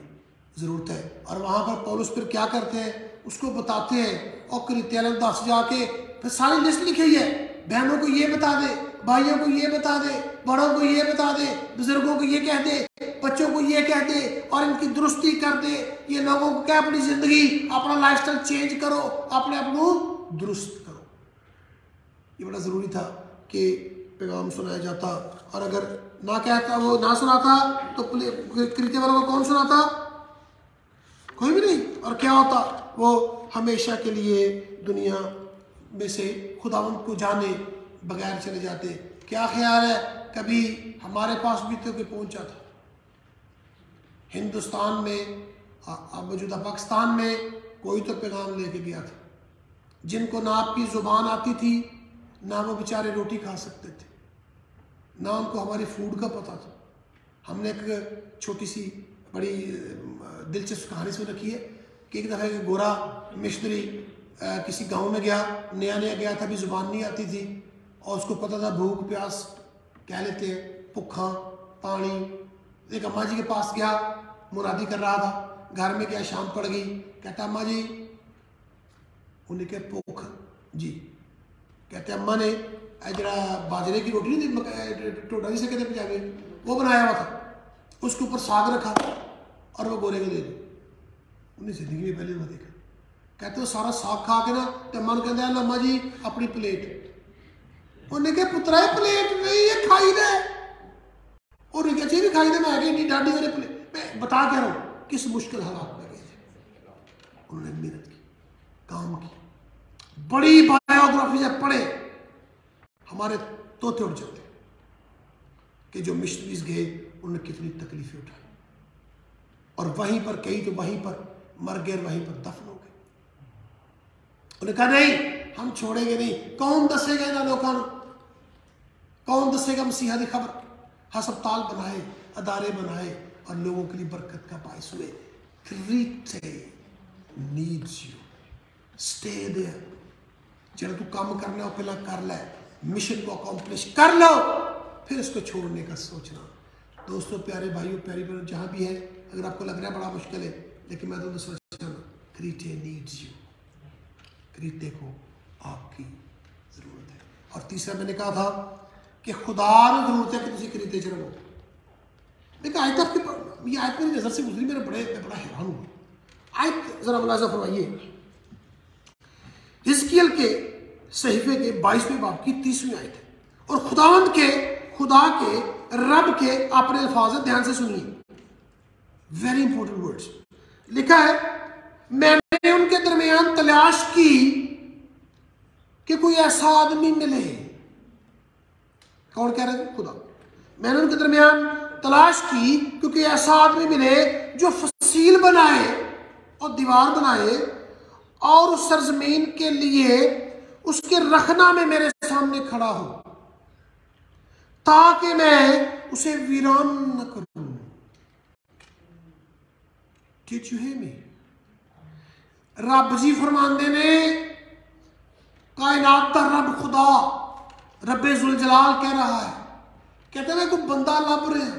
जरूरत है। और वहां पर पौलुस फिर क्या करते हैं, उसको बताते हैं। और करीते वाले 10 जाके फिर सारी लिस्ट लिखी है, बहनों को ये बता दे, भाइयों को ये बता दे, बड़ों को ये बता दे, बुजुर्गों को ये कह दे, बच्चों को ये कह दे, और इनकी दुरुस्ती कर दे। ये लोगों को क्या, अपनी जिंदगी, अपना लाइफस्टाइल चेंज करो, अपने आप को दुरुस्त करो। ये बड़ा जरूरी था कि पैगाम सुनाया जाता, और अगर ना कहता, वो ना सुनाता तो करीते वालों को कौन सुनाता? कोई भी नहीं। और क्या होता, वो हमेशा के लिए दुनिया में से खुदावंद को जाने बगैर चले जाते। क्या ख्याल है, कभी हमारे पास भी तो कोई पहुंचा था? हिंदुस्तान में, मौजूदा पाकिस्तान में कोई तो पैगाम लेके गया था, जिनको ना आपकी जुबान आती थी, ना वो बेचारे रोटी खा सकते थे, ना उनको हमारी फूड का पता था। हमने एक छोटी सी बड़ी दिलचस्प कहानी सुन रखी है कि एक दफ़ा एक गोरा मिशनरी किसी गांव में गया, नया नया गया था, अभी जुबान नहीं आती थी, और उसको पता था भूख प्यास क्या लेते हैं, भुखा पानी। एक अम्मा जी के पास गया, मुरादी कर रहा था, घर में गया, शाम पड़ गई, कहता अम्मा जी, उन्हें क्या भुख जी, कहते अम्मा ने जरा बाजरे की रोटी नहीं थी, टोडा जिसे कहते पंजाबी, वो बनाया हुआ था, उसके ऊपर साग रखा और वो गोरे को दे दो। उन्हें जिंदगी में पहले हुआ देखा। कहते वो सारा साग खा के ना, तो अम्मा कहते हैं अम्मा जी अपनी प्लेट। उन्हें क्या पुत्रा है प्लेट नहीं है, खाई दे। और अच्छी भी खाई दे, मैं आगे नहीं डाडी मेरे प्लेट। मैं बता क्या रहा हूँ किस मुश्किल हालात में गए थे। उन्होंने मेहनत की, काम की, बड़ी बायोग्राफी जब पढ़े हमारे तोते उड़ जाते कि जो मिशनरीज गए उन्होंने कितनी तकलीफें उठाई, और वहीं पर कई तो वहीं पर मर गए, वहीं पर दफन हो गए। उन्होंने कहा नहीं हम छोड़ेंगे नहीं। कौन दसेगा इन्होंने लोगों को, कौन दसेगा मसीहा की खबर? हस्पताल बनाए, अदारे बनाए, और लोगों के लिए बरकत का बायस हुए। करीते नीड्स यू, स्टे देयर। जरा तू काम करना हो पहला कर ले, मिशन को अकॉम्प्लिश कर लो, फिर इसको छोड़ने का सोचना। दोस्तों, प्यारे भाइयों, प्यारी बहनों, जहाँ भी है, अगर आपको लग रहा है बड़ा मुश्किल है, लेकिन मैं तो सोचना करीते नीड्स यू। रीते को आपकी जरूरत है। और तीसरा मैंने कहा था कि खुदा ने जरूरत है कि तुम रीते च रहो। देखिए आयत आपके ये आयत मेरी नजर से गुजरी, मैं बड़ा हैरान हुआ। आयत जरा मुलाजा फरमाइए, हिजकियेल के सहीफे के 22वें बाब की 30वीं आयत है। और खुदा के रब के अपने अल्फाज है, ध्यान से सुनिए, वेरी इंपॉर्टेंट वर्ड्स। लिखा है, मैंने उनके दरमियान तलाश की कि कोई ऐसा आदमी मिले। कौन कह रहे हैं? खुदा। मैंने उनके दरमियान तलाश की क्योंकि ऐसा आदमी मिले जो फसील बनाए और दीवार बनाए और उस सरजमीन के लिए उसके रखना में मेरे सामने खड़ा हो, ताकि मैं उसे वीरान न करूं। Did you hear me? रब जी फरमांदे ने, कायनात का रब खुदा रब्बे जुल जलाल कह रहा है, कहते हैं कोई बंदा लभ रहे,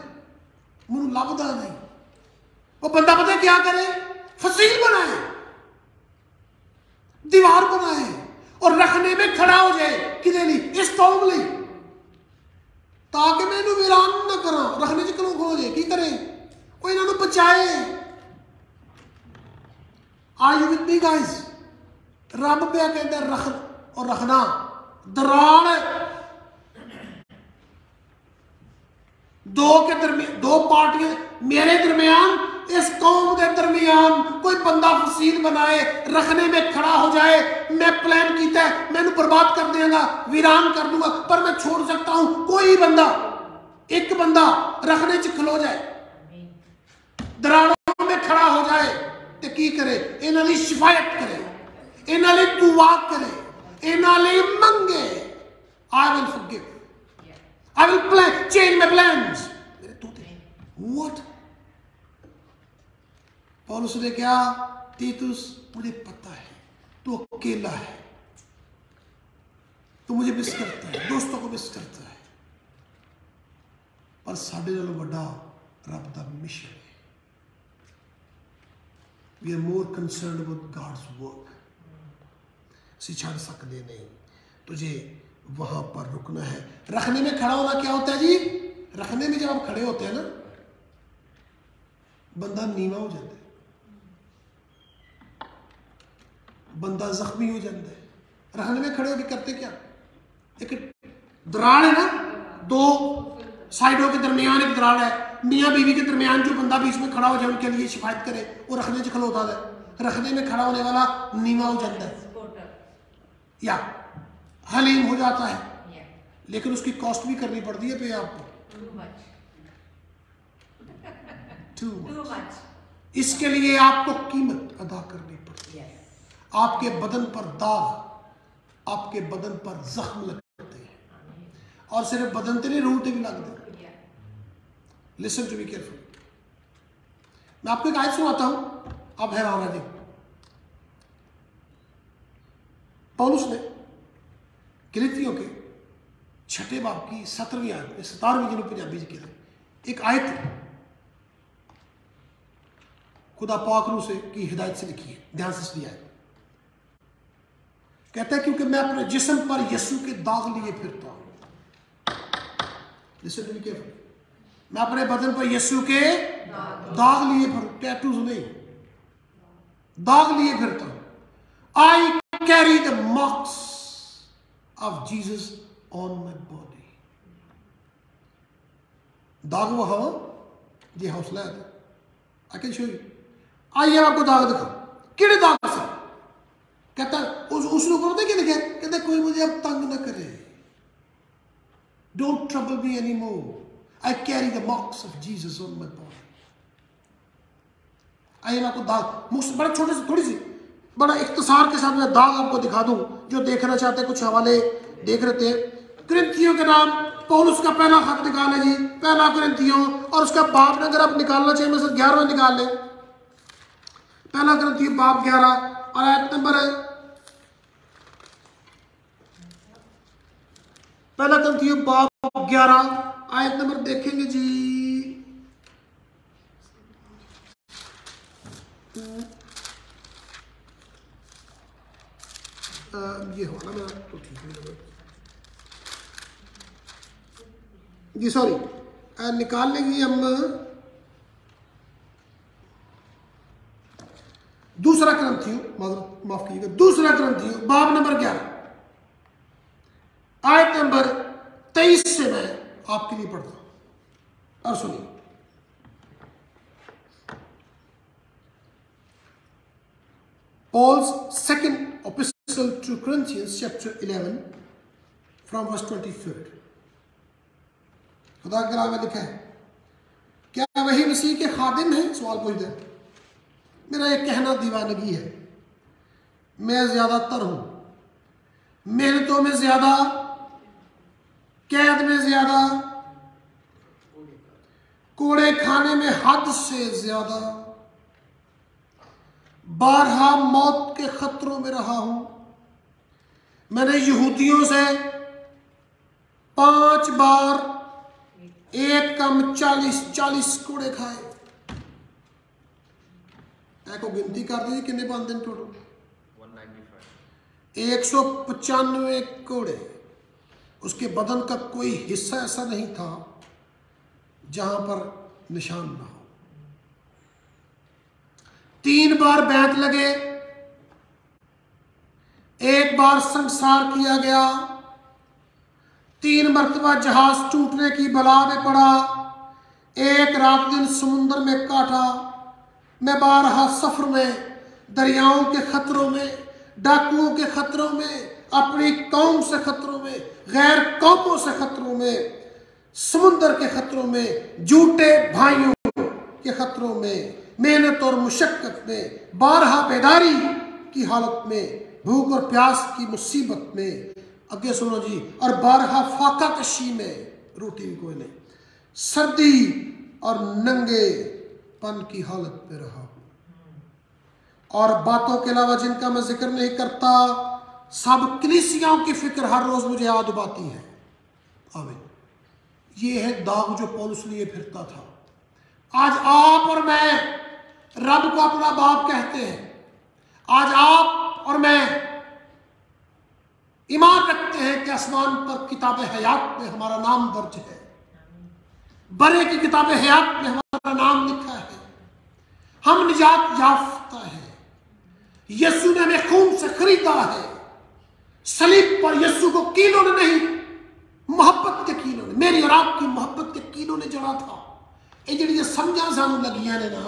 मुझे लभदा नहीं। वो बंदा पता है क्या करे? फसील बनाए, दीवार बनाए और रखने में खड़ा हो जाए। किदे लिए? इस कौम लिए, ताकि मैं इन्हें वीरान न करा। रखने च क्यों खो जाए? की करे? कोई इन्होंने बचाए। Are you with me guys? रब पे कहते रख और रखना दरार दो के दरमियान, दो पार्टियां मेरे दरमियान, इस कौम के दरमियान कोई बंदा फसील बनाए, रखने में खड़ा हो जाए। मैं प्लान किया है, मैंने बर्बाद कर देगा, वीरान कर दूंगा, पर मैं छोड़ सकता हूं। कोई बंदा, एक बंदा रखने च खलो जाए, दरारों में खड़ा हो जाए तो की करे? इन्हां दी शिफायत करे, इन्हां लई दुआ करे, इन्हां लई मंगे। I will forgive, I will change my plans. What? पौलुस ने क्या? तीतुस, मुझे पता है तू अकेला है, तू मुझे मिस करता है, दोस्तों को मिस करता है, पर साडे नालों वड्डा रब दा मिशन है। We are more concerned about God's work. असीं छड़ सकदे नहीं, तुझे वहां पर रुकना है। रखने में खड़ा होना क्या होता है जी? रखने में जब आप खड़े होते हैं ना, बंदा नीवा हो जाता है, बंदा जख्मी हो जाता है। रखने में खड़े होकर करते क्या? एक दरार है ना, दो साइडों के दरमियान एक दरार है, मियाँ बीवी के दरमियान जो बंदा बीच में खड़ा हो जाए उनके लिए शिफायत करे, वो रखने से खड़ोता है। रखने में खड़ा होने वाला नीवा हो जाता है या हलीम हो जाता है, लेकिन उसकी कॉस्ट भी करनी पड़ती है पे आपको। Too much. इसके लिए आपको कीमत अदा करनी पड़ती है। आपके बदन पर दाग, आपके बदन पर जख्म लगते हैं, और सिर्फ बदन ते नहीं, रूह ते भी लगते हैं। Listen to be careful. मैं आपको एक आयत सुनाता हूं, आप हैरान रह जाएंगे। पौलुस ने गलातियों के 6 बाब की 17वीं आयत में, 17वीं जिन्होंने पंजाबी किया, एक आयत खुदा पाक रूह से की हिदायत से लिखी है, ध्यान से सुनिए। कहता है क्योंकि मैं अपने जिस्म पर यीशु के दाग लिए फिरता हूं। Listen to me carefully. मैं अपने बदन पर यीशु के दाग लिए फिरता, टैटूज नहीं, दाग लिए फिरता हूं। I carry the marks of Jesus on my body. दाग वो हवा ये हौसला है। I can show you. आइए आपको दाग दिखाओ। किड़े दाग से? कहता उसने ऊपर पता क्या लिखा है? कहता कोई मुझे अब तंग न करे। Don't trouble me anymore. I carry the marks of Jesus on my body. आइए मैं आपको दाग, बड़ा छोटे से, थोड़ी सी बड़ा इख्तिसार के साथ मैं दाग आपको दिखा दूं। जो देखना चाहते हैं कुछ हवाले देख रहे हैं। कुरिन्थियों के नाम, पौलुस का पहला खत निकाल है जी, पहला कुरिन्थियों, और उसका बाब अगर आप निकालना चाहिए मैं 11वां निकाल लें। पहला कुरिन्थियों बाब 11 और आयत नंबर, पहला कुरिन्थियों बाब 11 आयत नंबर देखेंगे जी, ये हो ना मेरा तो ठीक नहीं लगा जी, सॉरी, निकाल लेंगे हम दूसरा ग्रंथियों, माफ कीजिएगा, दूसरा ग्रंथियों बाब नंबर 11 आयत नंबर 23 से मैं आपके लिए पढ़ता हूं और सुनिए। Paul's second epistle to Corinthians chapter 11 from verse 23rd। खुदा के कलाम में लिखा है, क्या वही मसीह के खादिम हैं? सवाल पूछ दे। मेरा एक कहना दीवानगी है, मैं ज्यादातर हूं, मेहनतों में ज्यादा, कैद में ज्यादा, कोड़े खाने में हद से ज्यादा, बारहा मौत के खतरों में रहा हूं। मैंने यहूदियों से 5 बार एक कम 40 कोड़े खाए। को गिनती कर दीजिए कितने पाते हैं टोटल? 195 कोड़े। उसके बदन का कोई हिस्सा ऐसा नहीं था जहां पर निशान ना हो। 3 बार बैंत लगे, 1 बार संसार किया गया, 3 मरतबा जहाज टूटने की बला में पड़ा, 1 रात दिन समुद्र में काटा। मैं 12 सफर में, दरियाओं के खतरों में, डाकुओं के खतरों में, अपनी कौम से खतरों में, गैर कौमों से खतरों में, समुद्र के खतरों में, झूठे भाइयों के खतरों में, मेहनत और मुशक्कत में, 12 बेदारी की हालत में, भूख और प्यास की मुसीबत में, आगे सुनो जी, और 12 फाका कशी में, रोटी भी कोई नहीं, सर्दी और नंगे पन की हालत में रहा हूं। और बातों के अलावा जिनका मैं जिक्र नहीं करता, सब कलीसियाओं की फिक्र हर रोज मुझे याद आती है। आमीन। ये है दाग जो पौलुस लिए फिरता था। आज आप और मैं रब को अपना बाप कहते हैं। आज आप और मैं ईमान रखते हैं कि आसमान पर किताब हयात में हमारा नाम दर्ज है, बरे की किताब हयात में हमारा नाम लिखा है, हम निजात याफ्ता है, यीशु ने हमें खून से खरीदा है। सलीब पर यीशु को कीलों ने नहीं, मोहब्बत के कीलों ने, मेरी और आपकी मोहब्बत के कीलों ने जड़ा था। ये जड़ी समझा सानू लगियां ने ना,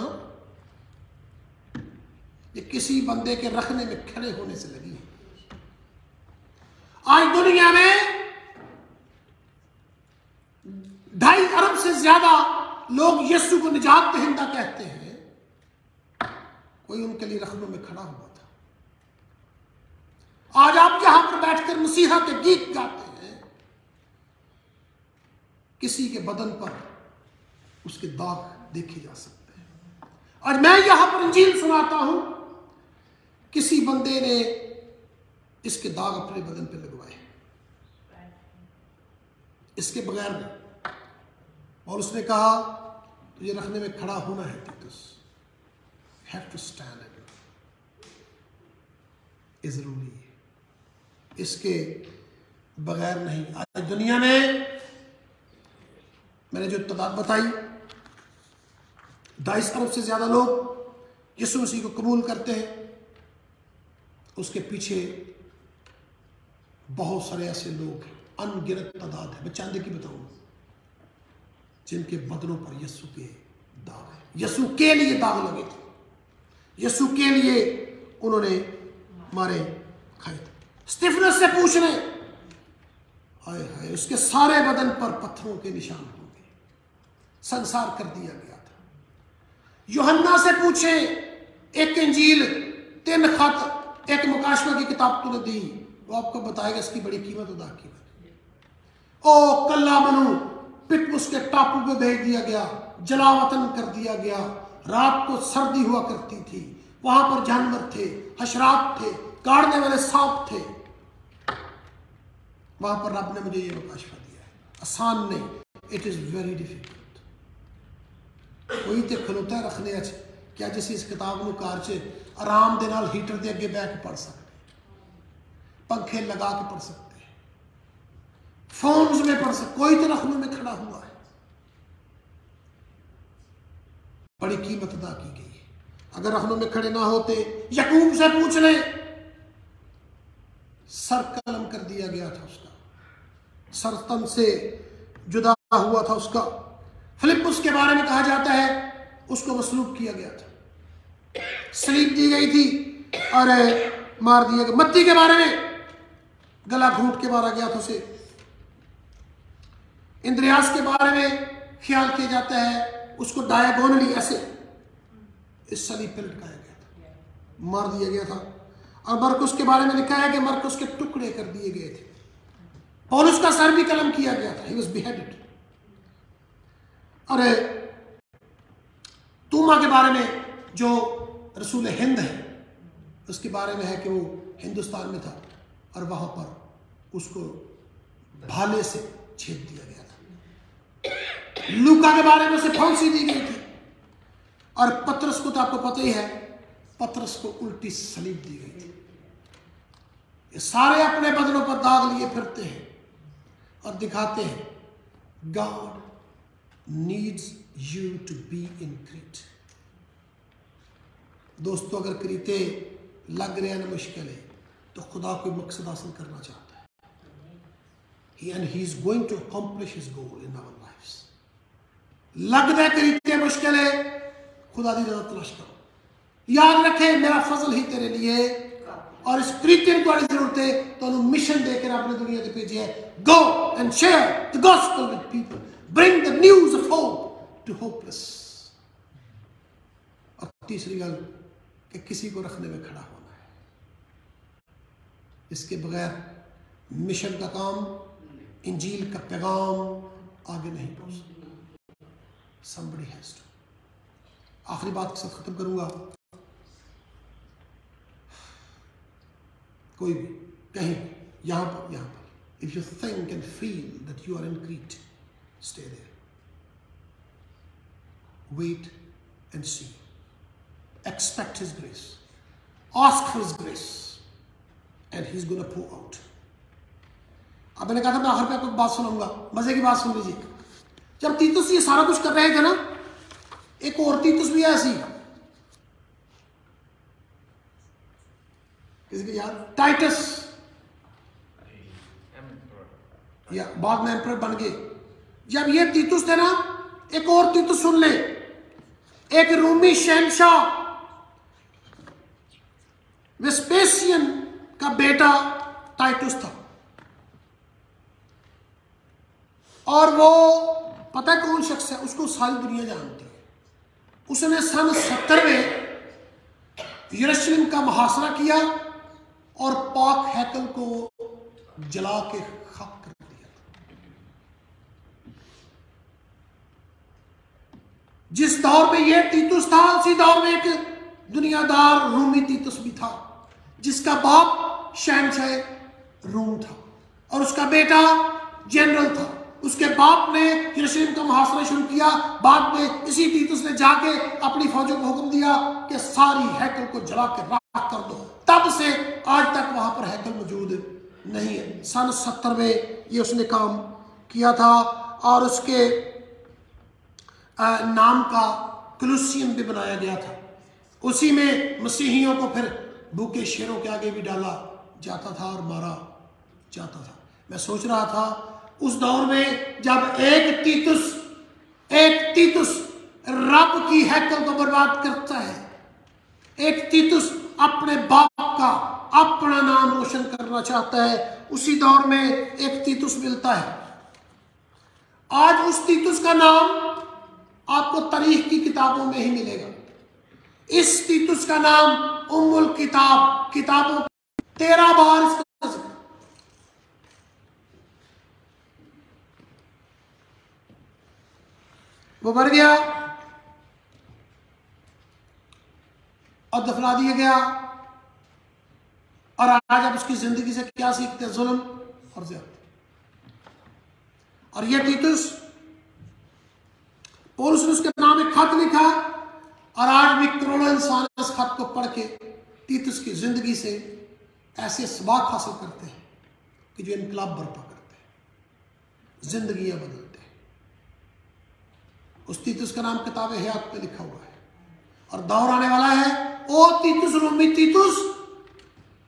ये किसी बंदे के रखने में खड़े होने से लगी है। आज दुनिया में 2.5 अरब से ज्यादा लोग यीशु को निजात दहिंदा कहते हैं। कोई उनके लिए रखनों में खड़ा हुआ था। आज आप यहां पर बैठकर मसीहा के गीत गाते हैं, किसी के बदन पर उसके दाग देखे जा सकते हैं। आज मैं यहां पर इंजील सुनाता हूं, किसी बंदे ने इसके दाग अपने बदन पे लगवाए, इसके बगैर में। और उसने कहा तुझे रखने में खड़ा होना है तीतुस, हैव टू स्टैंड, ये जरूरी है, इसके बगैर नहीं। आज दुनिया में मैंने जो तादाद बताई, 2.5 अरब से ज्यादा लोग यीशु मसीह को कबूल करते हैं। उसके पीछे बहुत सारे ऐसे लोग हैं, अनगिनत तादाद है, मैं चांदी की बताऊंगा, जिनके बदनों पर यीशु के दाग है। यीशु के लिए दाग लगे थे, यीशु के लिए उन्होंने मारे खाए थे। स्तिफनस से पूछ रहे, हाय हाय, उसके सारे बदन पर पत्थरों के निशान होंगे, संसार कर दिया गया था। यूहन्ना से पूछे, एक इंजील, 3 खत, एक मुकाशवा की किताब तूने दी, वो आपको बताएगा इसकी बड़ी कीमत अदा की। ओ कल्ला मनु, पिटमुस के टापू पे भेज दिया गया, जलावतन कर दिया गया। रात को सर्दी हुआ करती थी, वहां पर जानवर थे, हशरात थे, काटने वाले सांप थे। वहां पर रब ने मुझे ये मुकाशवा दिया है। आसान नहीं, इट इज वेरी डिफिकल्ट। कोई तो खलोता है रखने अच्छे, क्या जिस इस किताब को कार च आराम दे नाल हीटर के अगे बैठ के पढ़ सकते। पंखे लगा के पढ़ सकते हैं, फोन्स में पढ़ सकते, कोई तो रखनों में खड़ा हुआ है। बड़ी कीमत अदा की गई है। अगर रखनों में खड़े ना होते, यकूब से पूछ ले, सर कलम कर दिया गया था उसका, सर तन से जुदा हुआ था उसका। फिलिप्पुस के बारे में कहा जाता है उसको मसलूब किया गया था, सलीब दी गई थी और मार दिया गया। मत्ती के बारे में गला घूंट के मारा गया था उसे। इंद्रियास के बारे में ख्याल किया जाता है उसको डायगोनली ऐसे इस सलीब पर लटकाया गया था, मार दिया गया था। और मरकुस के बारे में लिखा है कि मरकुस के टुकड़े कर दिए गए थे। पौलुस का सर भी कलम किया गया था, he was beheaded। और तूमा के बारे में जो रसूल हिंद है उसके बारे में है कि वो हिंदुस्तान में था और वहां पर उसको भाले से छेद दिया गया था। लूका के बारे में उसे फांसी दी गई थी। और पतरस को तो आपको पता ही है, पतरस को उल्टी सलीब दी गई थी। ये सारे अपने बदनों पर दाग लिए फिरते हैं और दिखाते हैं God needs you to be in Crete. दोस्तों, अगर क्रीते लग रहे हैं मुश्किल है तो खुदा कोई मकसद हासिल करना चाहता है, and he is going to accomplish his goal in our lives। लग रहे क्रीते मुश्किल है, खुदा दी रज़ा तलाश करो। याद रखे मेरा फजल ही तेरे लिए, और इस क्रीते में तुम्हारी जरूरत है तो मिशन देकर आपने दुनिया के भेजे है। Go and share the gospel with people, bring the news of hope to hopeless. और तीसरी गल कि किसी को रखने में खड़ा होना है, इसके बगैर मिशन का काम, इंजील का पैगाम आगे नहीं पहुंच सकता। somebody has to। आखिरी बात के साथ खत्म करूंगा। कोई भी कहीं यहां पर if you think and feel that you are in Crete, stay there, wait and see, expect his grace, ask for his grace and he is gonna pour out। अब मैंने कहा था मैं आखिर पे आपको बात सुनाऊंगा, मजे की बात सुन लीजिए। जब तीतुस ये सारा कुछ कर रहे थे ना, एक और तीतुस भी है ऐसी, किसी को याद, टाइटस, या बाद में एम्परर बन गए। जब ये तीतुस थे ना, एक और तीतुस सुन ले, एक रूमी शहंशाह वेस्पेसियन का बेटा टाइटुस था, और वो पता है कौन शख्स है, उसको सारी दुनिया जानती है। उसने सन 70 में यरूशलेम का मुहासरा किया और पाक हैकल को जला के खाक कर दिया। जिस दौर में यह तीतुस था, उसी दौर में एक दुनियादार रूमी तीतुस भी था, जिसका बाप शहंशाह रूम था और उसका बेटा जनरल था। उसके बाप ने यरूशलेम का मुहासरा शुरू किया। बाद में इसी तीतुस ने जाके अपनी फौजों को हुक्म दिया कि सारी हैकल को जला के राख कर दो। तब से आज तक वहां पर हैकल मौजूद नहीं है। सन 70 में ये उसने काम किया था और उसके नाम का कलुसियम भी बनाया गया था। उसी में मसीहियों को फिर भूखे शेरों के आगे भी डाला जाता था और मारा जाता था। मैं सोच रहा था उस दौर में जब एक तीतुस रब की हैकल को बर्बाद करता है, एक तीतुस अपने बाप का अपना नाम रोशन करना चाहता है, उसी दौर में एक तीतुस मिलता है। आज उस तीतुस का नाम आपको तारीख की किताबों में ही मिलेगा। इस तीतुस का नाम उम्मुल किताब, किताबों 13 बार इसका वो मर गया और दफना दिया गया। और आज आप उसकी जिंदगी से क्या सीखते हैं? जुल्म और ज़्यादती। और ये तीतुस, पौलुस ने उसके नाम एक खत लिखा और आज भी करोड़ों इंसान इस खत को पढ़ के तीतुस की जिंदगी से ऐसे इसबाक हासिल करते हैं कि जो इनकलाब बर्पा करते हैं, जिंदगियां बदलते हैं। उस तीतुस का नाम किताब हयात में लिखा हुआ है और दौर आने वाला है। ओ तीतुस रोमी तीतुस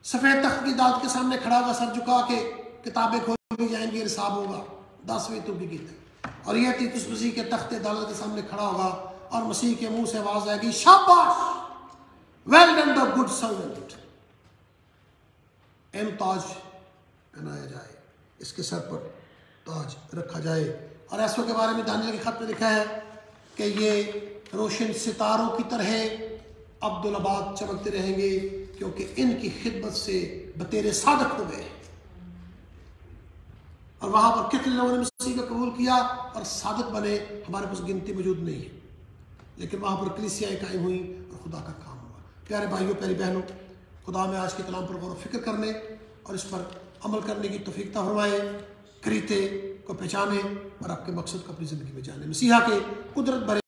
सफेद तख्त की दाद के सामने खड़ा होगा, सर झुका के, किताबें खोली जाएंगी, हिसाब होगा 10वीं तुकी की तक। और यह तीतुस मसीह के तख्त अदालत के सामने खड़ा होगा और मसीह के मुंह से आवाज आएगी, शाबाश, well done the good servant. ताज पहनाया जाए, इसके सर पर ताज रखा जाए। और ऐसो के बारे में दानियल के खत में लिखा है कि ये रोशन सितारों की तरह अब्दुल-आबाद चमकते रहेंगे, क्योंकि इनकी खिदमत से बतेरे सादक हो गए। और वहां पर कितने लोगों ने मसीह को कबूल किया और सादक बने, हमारे पास गिनती मौजूद नहीं है, लेकिन वहां पर कलीसियाएं कायम हुई और खुदा का काम हुआ। प्यारे भाइयों, प्यारी बहनों, खुदा में आज के कलाम पर गौर फिक्र करने और इस पर अमल करने की तौफीक फरमाए, खरीते को पहचाने और आपके मकसद को अपनी जिंदगी में जाने। मसीहा के कुदरत भरे